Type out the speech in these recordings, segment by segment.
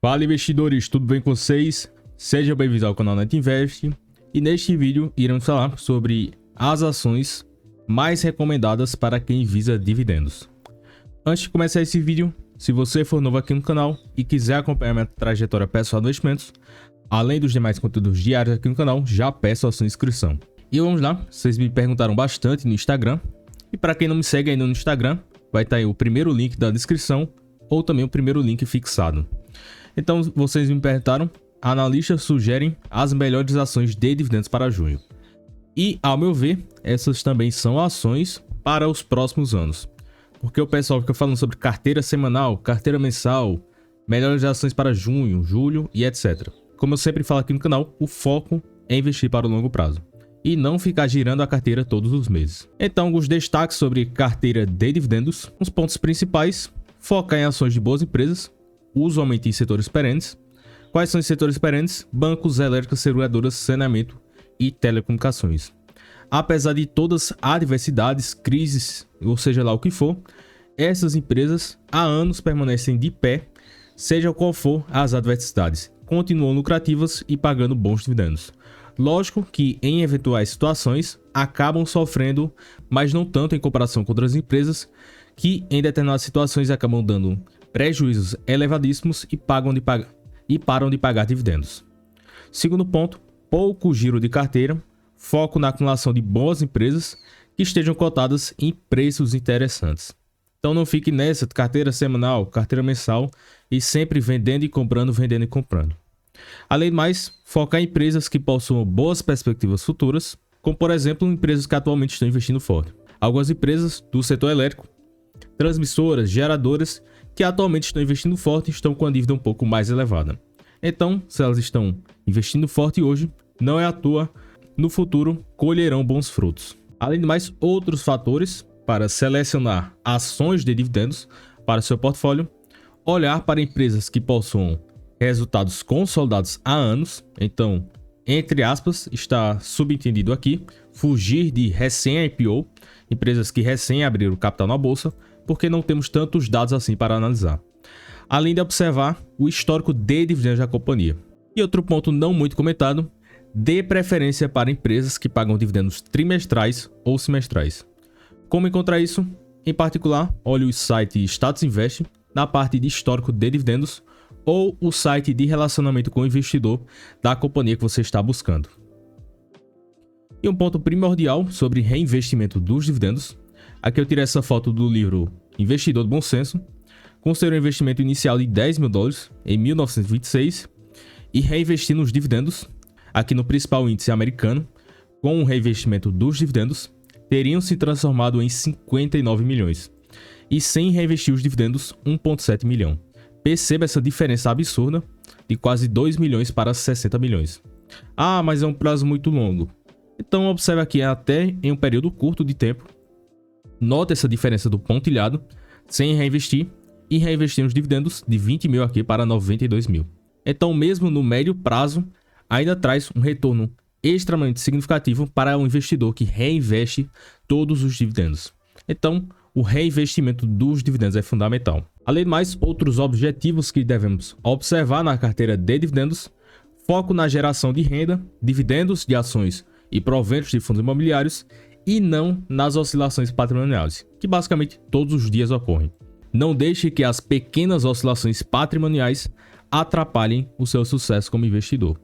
Fala investidores, tudo bem com vocês? Sejam bem-vindos ao canal NetInvest e neste vídeo iremos falar sobre as ações mais recomendadas para quem visa dividendos. Antes de começar esse vídeo, se você for novo aqui no canal e quiser acompanhar minha trajetória pessoal de investimentos, além dos demais conteúdos diários aqui no canal, já peço a sua inscrição. E vamos lá, vocês me perguntaram bastante no Instagram e para quem não me segue ainda no Instagram, vai estar aí o primeiro link da descrição ou também o primeiro link fixado. Então, vocês me perguntaram, analistas sugerem as melhores ações de dividendos para junho. E, ao meu ver, essas também são ações para os próximos anos. Porque o pessoal fica falando sobre carteira semanal, carteira mensal, melhores ações para junho, julho e etc. Como eu sempre falo aqui no canal, o foco é investir para o longo prazo e não ficar girando a carteira todos os meses. Então, alguns destaques sobre carteira de dividendos. Os pontos principais: focar em ações de boas empresas, usualmente em setores perenes. Quais são os setores perenes? Bancos, elétricas, seguradoras, saneamento e telecomunicações. Apesar de todas as adversidades, crises, ou seja lá o que for, essas empresas há anos permanecem de pé, seja qual for as adversidades, continuam lucrativas e pagando bons dividendos. Lógico que em eventuais situações acabam sofrendo, mas não tanto em comparação com outras empresas que em determinadas situações acabam dando prejuízos elevadíssimos e param de pagar dividendos. Segundo ponto, pouco giro de carteira, foco na acumulação de boas empresas que estejam cotadas em preços interessantes. Então não fique nessa carteira semanal, carteira mensal e sempre vendendo e comprando, vendendo e comprando. Além do mais, focar em empresas que possuam boas perspectivas futuras, como por exemplo empresas que atualmente estão investindo forte. Algumas empresas do setor elétrico, transmissoras, geradoras que atualmente estão investindo forte estão com a dívida um pouco mais elevada. Então, se elas estão investindo forte hoje, não é à toa, no futuro colherão bons frutos. Além de mais, outros fatores para selecionar ações de dividendos para seu portfólio: olhar para empresas que possuam resultados consolidados há anos. Então, entre aspas, está subentendido aqui, fugir de recém-IPO, empresas que recém abriram capital na bolsa, porque não temos tantos dados assim para analisar. Além de observar o histórico de dividendos da companhia. E outro ponto não muito comentado: dê preferência para empresas que pagam dividendos trimestrais ou semestrais. Como encontrar isso? Em particular, olhe o site Status Invest na parte de histórico de dividendos ou o site de relacionamento com o investidor da companhia que você está buscando. E um ponto primordial sobre reinvestimento dos dividendos. Aqui eu tirei essa foto do livro Investidor do Bom Senso. Considerou um investimento inicial de $10 mil em 1926 e reinvestir nos dividendos, aqui no principal índice americano, com o reinvestimento dos dividendos, teriam se transformado em 59 milhões. E sem reinvestir os dividendos, 1,7 milhão. Perceba essa diferença absurda de quase 2 milhões para 60 milhões. Ah, mas é um prazo muito longo. Então observe aqui até em um período curto de tempo. Nota essa diferença do pontilhado, sem reinvestir, e reinvestir nos dividendos de 20 mil aqui para 92 mil. Então, mesmo no médio prazo, ainda traz um retorno extremamente significativo para um investidor que reinveste todos os dividendos. Então, o reinvestimento dos dividendos é fundamental. Além de mais, outros objetivos que devemos observar na carteira de dividendos: foco na geração de renda, dividendos de ações e proventos de fundos imobiliários, e não nas oscilações patrimoniais, que basicamente todos os dias ocorrem. Não deixe que as pequenas oscilações patrimoniais atrapalhem o seu sucesso como investidor.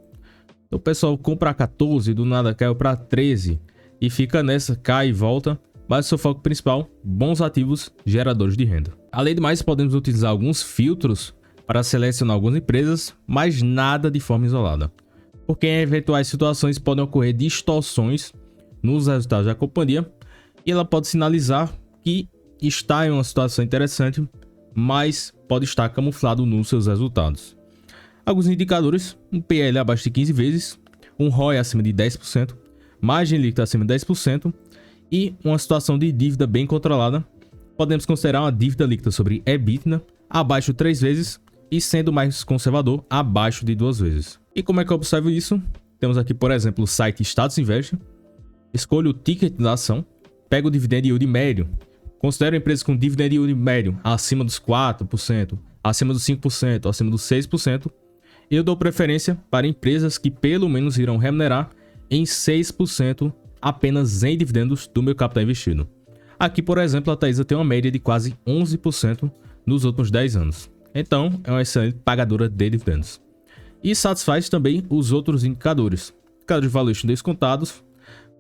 Então, o pessoal compra a 14, do nada caiu para 13 e fica nessa, cai e volta, mas o seu foco principal: bons ativos geradores de renda. Além de mais, podemos utilizar alguns filtros para selecionar algumas empresas, mas nada de forma isolada, porque em eventuais situações podem ocorrer distorções nos resultados da companhia e ela pode sinalizar que está em uma situação interessante, mas pode estar camuflado nos seus resultados. Alguns indicadores: um PL abaixo de 15 vezes, um ROE acima de 10%, margem líquida acima de 10% e uma situação de dívida bem controlada. Podemos considerar uma dívida líquida sobre EBITDA abaixo de 3 vezes e, sendo mais conservador, abaixo de 2 vezes. E como é que eu observo isso? Temos aqui, por exemplo, o site Status Invest. Escolha o ticket da ação, pega o dividend yield médio, considera empresas com dividend yield médio acima dos 4%, acima dos 5%, acima dos 6%, eu dou preferência para empresas que pelo menos irão remunerar em 6% apenas em dividendos do meu capital investido. Aqui, por exemplo, a Taesa tem uma média de quase 11% nos últimos 10 anos. Então, é uma excelente pagadora de dividendos. E satisfaz também os outros indicadores. Indicadores de valuation descontados,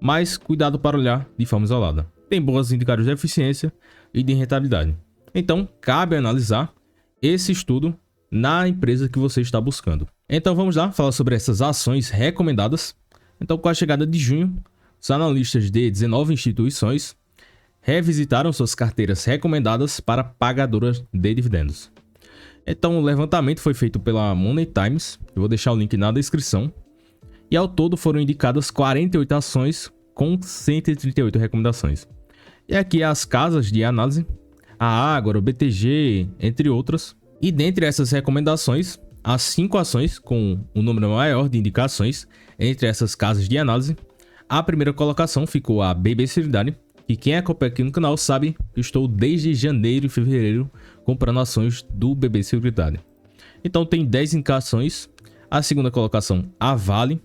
mas cuidado para olhar de forma isolada. Tem bons indicadores de eficiência e de rentabilidade. Então, cabe analisar esse estudo na empresa que você está buscando. Então, vamos lá falar sobre essas ações recomendadas. Então, com a chegada de junho, os analistas de 19 instituições revisitaram suas carteiras recomendadas para pagadoras de dividendos. Então, o levantamento foi feito pela Money Times, eu vou deixar o link na descrição, e ao todo foram indicadas 48 ações com 138 recomendações. E aqui as casas de análise, a Ágora, o BTG, entre outras. E dentre essas recomendações, as 5 ações com o número maior de indicações entre essas casas de análise, a primeira colocação ficou a BB Seguridade, e quem acompanha aqui no canal sabe que eu estou desde janeiro e fevereiro comprando ações do BB Seguridade. Então tem 10 indicações. A segunda colocação, a Vale,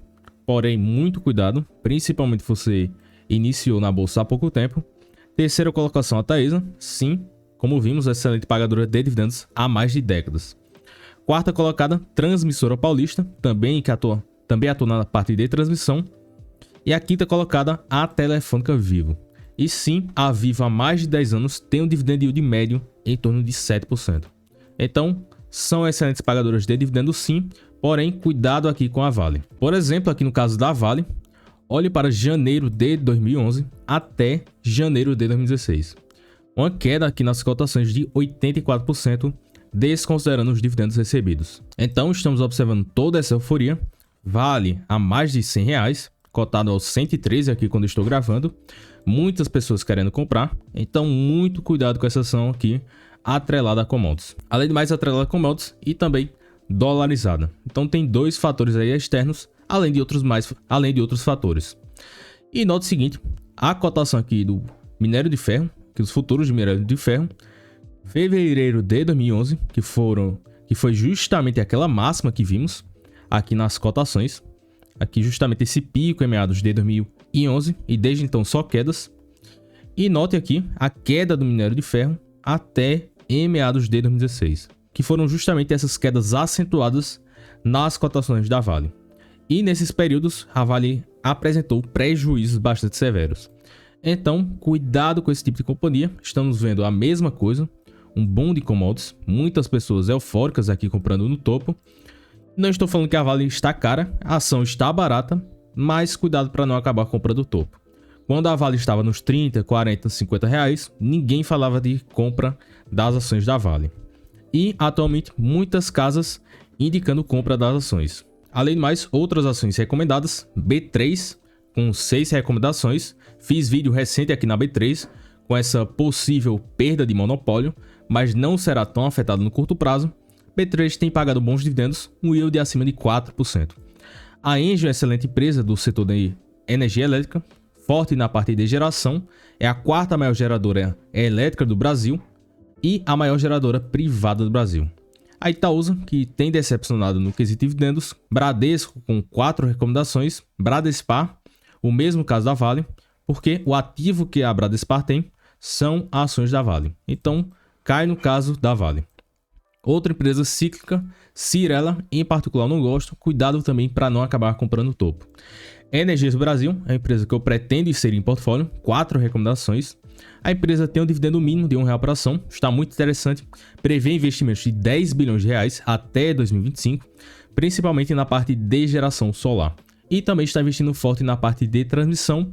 porém muito cuidado, principalmente se você iniciou na bolsa há pouco tempo. Terceira colocação, a Taesa, sim, como vimos, excelente pagadora de dividendos há mais de décadas. Quarta colocada, Transmissora Paulista, também atua na parte de transmissão. E a quinta colocada, a Telefônica Vivo. E sim, a Vivo há mais de 10 anos tem um dividend yield médio em torno de 7%. Então, são excelentes pagadoras de dividendos sim, porém, cuidado aqui com a Vale. Por exemplo, aqui no caso da Vale, olhe para janeiro de 2011 até janeiro de 2016. Uma queda aqui nas cotações de 84%, desconsiderando os dividendos recebidos. Então, estamos observando toda essa euforia. Vale a mais de R$100, cotado aos 113 aqui quando estou gravando. Muitas pessoas querendo comprar, então muito cuidado com essa ação aqui, atrelada a commodities. Além de mais, atrelada a commodities e também dolarizada. Então tem 2 fatores aí externos, além de outros fatores. E note o seguinte, a cotação aqui do minério de ferro, que os futuros de minério de ferro, fevereiro de 2011, que foi justamente aquela máxima que vimos aqui nas cotações. Aqui justamente esse pico em meados de 2011 e desde então só quedas. E note aqui a queda do minério de ferro até em meados de 2016, que foram justamente essas quedas acentuadas nas cotações da Vale. E nesses períodos a Vale apresentou prejuízos bastante severos. Então, cuidado com esse tipo de companhia. Estamos vendo a mesma coisa, um boom de commodities, muitas pessoas eufóricas aqui comprando no topo. Não estou falando que a Vale está cara, a ação está barata, mas cuidado para não acabar comprando o topo. Quando a Vale estava nos 30, 40, 50 reais, ninguém falava de compra das ações da Vale. E atualmente muitas casas indicando compra das ações. Além de mais, outras ações recomendadas, B3 com 6 recomendações. Fiz vídeo recente aqui na B3 com essa possível perda de monopólio, mas não será tão afetado no curto prazo. B3 tem pagado bons dividendos, um yield acima de 4%. A Engie é uma excelente empresa do setor de energia elétrica, forte na parte de geração, é a 4ª maior geradora elétrica do Brasil e a maior geradora privada do Brasil. A Itaúsa, que tem decepcionado no quesito dividendos, Bradesco com 4 recomendações, Bradespar, o mesmo caso da Vale, porque o ativo que a Bradespar tem são ações da Vale. Então, cai no caso da Vale. Outra empresa cíclica, Cyrela, em particular não gosto, cuidado também para não acabar comprando o topo. Energias do Brasil, é a empresa que eu pretendo inserir em portfólio, 4 recomendações. A empresa tem um dividendo mínimo de R$1 por ação, está muito interessante, prevê investimentos de 10 bilhões de reais até 2025, principalmente na parte de geração solar. E também está investindo forte na parte de transmissão,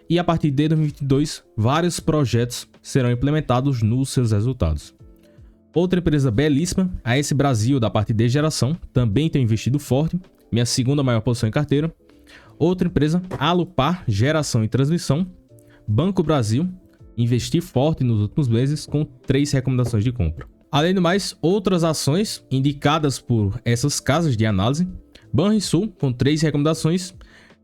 e a partir de 2022, vários projetos serão implementados nos seus resultados. Outra empresa belíssima, a AS Brasil, da parte de geração, também tem investido forte, minha segunda maior posição em carteira. Outra empresa, Alupar, geração e transmissão. Banco Brasil, investi forte nos últimos meses com 3 recomendações de compra. Além do mais, outras ações indicadas por essas casas de análise. Banrisul, com 3 recomendações.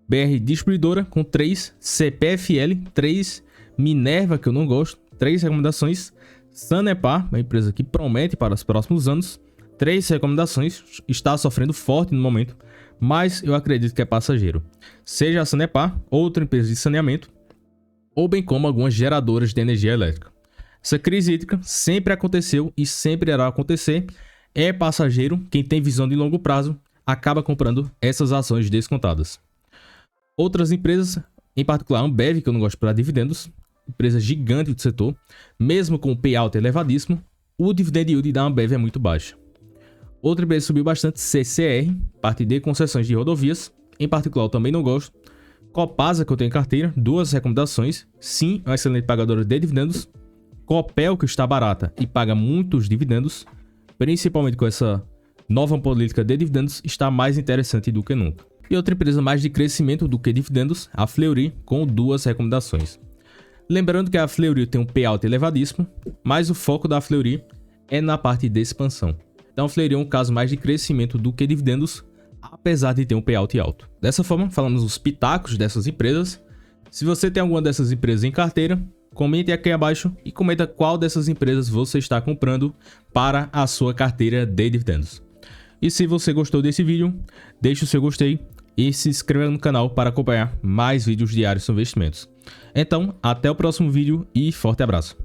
BR Distribuidora, com 3. CPFL, 3. Minerva, que eu não gosto, 3 recomendações. Sanepar, uma empresa que promete para os próximos anos. 3 recomendações, está sofrendo forte no momento, mas eu acredito que é passageiro. Seja a Sanepar, outra empresa de saneamento, ou bem como algumas geradoras de energia elétrica. Essa crise hídrica sempre aconteceu e sempre irá acontecer. É passageiro, quem tem visão de longo prazo acaba comprando essas ações descontadas. Outras empresas, em particular a Ambev, que eu não gosto para dividendos, empresa gigante do setor, mesmo com o payout elevadíssimo, o dividend yield da Ambev é muito baixo. Outra empresa subiu bastante, CCR, parte de concessões de rodovias, em particular eu também não gosto. Copasa, que eu tenho em carteira, 2 recomendações, sim, é uma excelente pagadora de dividendos. Copel, que está barata e paga muitos dividendos, principalmente com essa nova política de dividendos, está mais interessante do que nunca. E outra empresa mais de crescimento do que dividendos, a Fleury, com 2 recomendações. Lembrando que a Fleury tem um payout elevadíssimo, mas o foco da Fleury é na parte de expansão. Então a Fleury é um caso mais de crescimento do que dividendos, apesar de ter um payout alto. Dessa forma, falamos os pitacos dessas empresas. Se você tem alguma dessas empresas em carteira, comente aqui abaixo e comenta qual dessas empresas você está comprando para a sua carteira de dividendos. E se você gostou desse vídeo, deixe o seu gostei e se inscreva no canal para acompanhar mais vídeos diários sobre investimentos. Então, até o próximo vídeo e forte abraço!